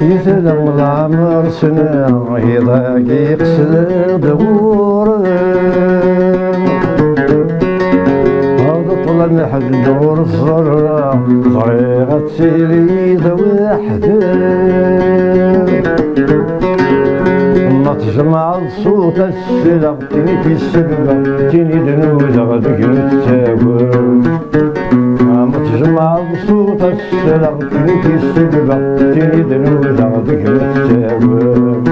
يسلم العمر سنة يضاق يقصد دور هذا طلع نحد دور الزرع طريقة سيري ذا وحده ما تجمع الصوت السلام تيني في السلبة تيني دنوزة غدك نتساوي ما تجمع الصوت السلام تيني في السلبة تيني دنوزة غدك نتساوي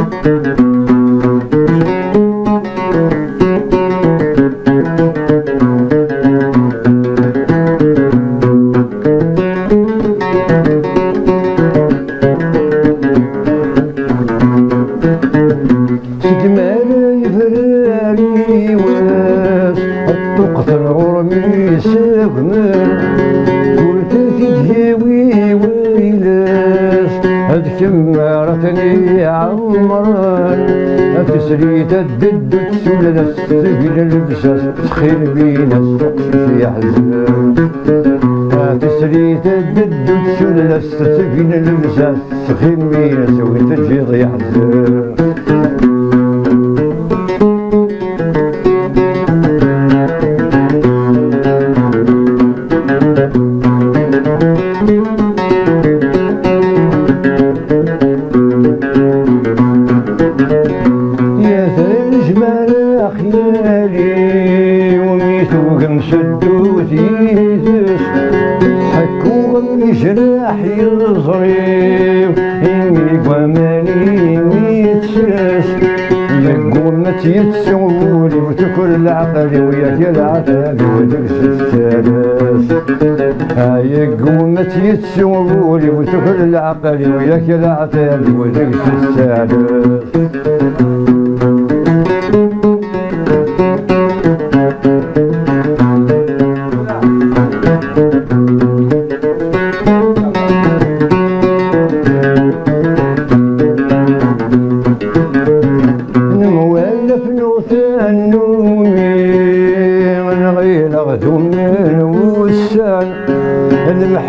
كمارتني عمران تسريت الدد تسول السجن البساس تخيل بينا السوق في حزن تسريت الدد تسول السجن البساس تخيل بينا سوي تجيض يحزن جراح يصريف إني وماني ميتساس يقول ما تيتسولي وتكل العقل وياك العتاب ودرس السادس يقول ما تيتسولي وتكل العقل وياك العتاب ودرس السادس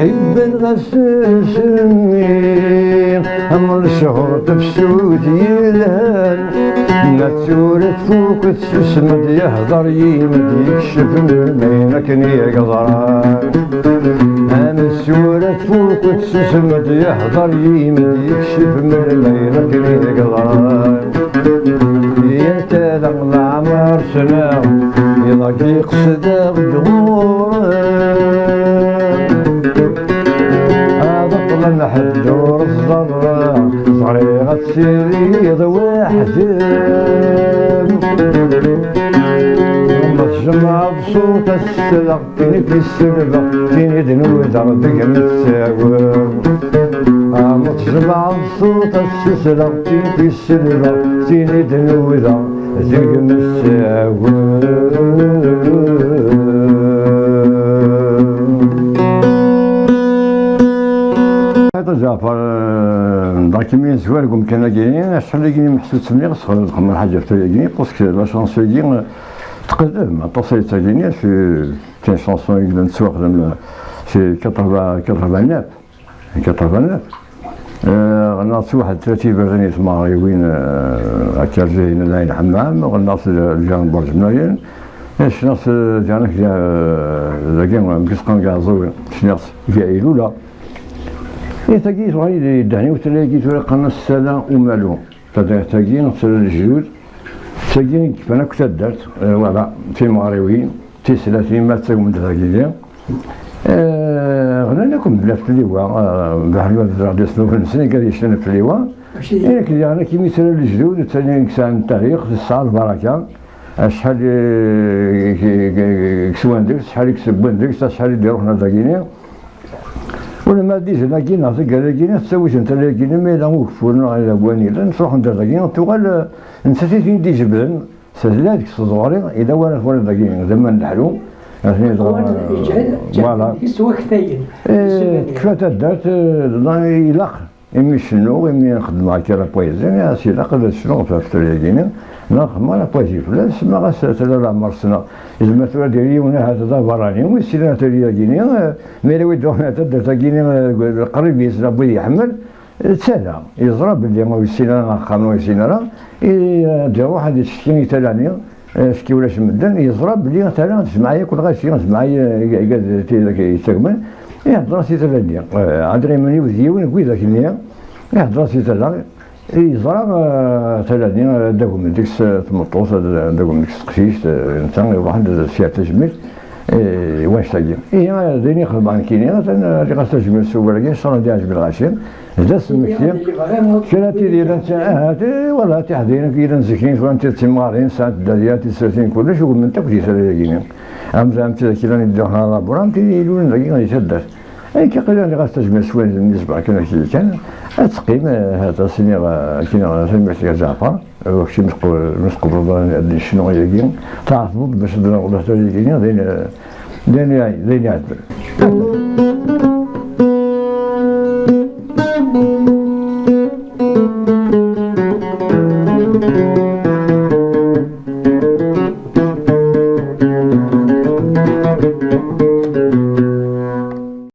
المحب الغسل سمين أمر الشهر تفسود يلهان ما تسولت فوق تسمد يهضر يمد يكشف من مينك يا قضران أما تسولت فوق تسمد يهضر يمد يكشف من مينك يا قضران يا تلغ العمر سنة يضاق يقصد بدغوران نحد دور الزرع صريغة سيري ذو وحدة ما الجمعة بصوت السلق تيني في السلبة تيني دنوذة ذيك نتساور متجمع بصوت السلق تيني في السلبة تيني دنوذة ذيك نتساور جعفر داك مين زوال قوم كان كاينين شحال كاينين محسوس مليح صغر خمر حاجه تاعي باسكو لا شانسون كاين تقدم تصيت كاينين في كاين شانسون اللي نسوق في 89 غناص واحد 30 برغني تماري وين هكا جايين لاين الحمام غناص جان برج ملايين اش ناس جانك ذاك مسقان كاع زوين شناس في ايلولا تاكي صغير يدهني وتلاقي قناة السلام ومالو تاكي نغسل الجلود تاكي كيف انا كنت درت فوالا في مغربيين تسلاتين ما تساوي من تاكي غنا لكم بلا في اللواء بحال غادي يصنعوا في السنه قال يشتنا في اللواء انا كي مثل الجلود ثاني انسان التاريخ الصال البركه شحال يكسوان ديك شحال يكسبون ديك شحال يديروا حنا تاكيني ولا ما ديش لكن نعطيك لكن تسويش انت لكن ما لا وقفونا على بواني لا نروح ندير لكن تقال نسيتي فين دي جبل سهلات صغاري اذا وانا فور لكن زعما نحلو فوالا يسوى كثاين كيفاش درت يلاق امي شنو امي نخدم معاك لا بويزي سي لا قدر شنو في لكن نخدم لا بويزي لا سما غاس لا مرسنا إذا ما تولد لي ونا هذا براني ويسير تولي كيني ميري ودونا تدرت كيني قريب يسرى بي يحمل تسالى يزرى باللي ما يسينا خانو يسينا جا واحد يشكيني تلاني شكي ولا شمدن يزرى باللي تالا معايا كل غاشي معايا قاعد تيلاك يستقبل يهضر سي تلاني ادري مني وزيون كوي ذاك النيا يهضر سي تلاني يزرى تلاني داكم ديك تمطوط داكم ديك القشيش انت واحد السياط تجميل واش تاجي ديني خدم عن كيني اللي غاس تجميل سوق لكن صار دي عجب الغاشين زاد سمكتي كراتي ديال انت والله تحدينا كي نزكين وانت تمارين ساعه داليات ساتين كلش ومن تاكل يسالي امزام كي نديرها لابورام تيلون لكن يتدر اي كي قال لي غاس تجميل سوين بالنسبه كان تقييم هذا سني كاين سمعت جعفر وكشي مسقبل شنو هي تعرفوا باش نضربوا له تاع دين يعدل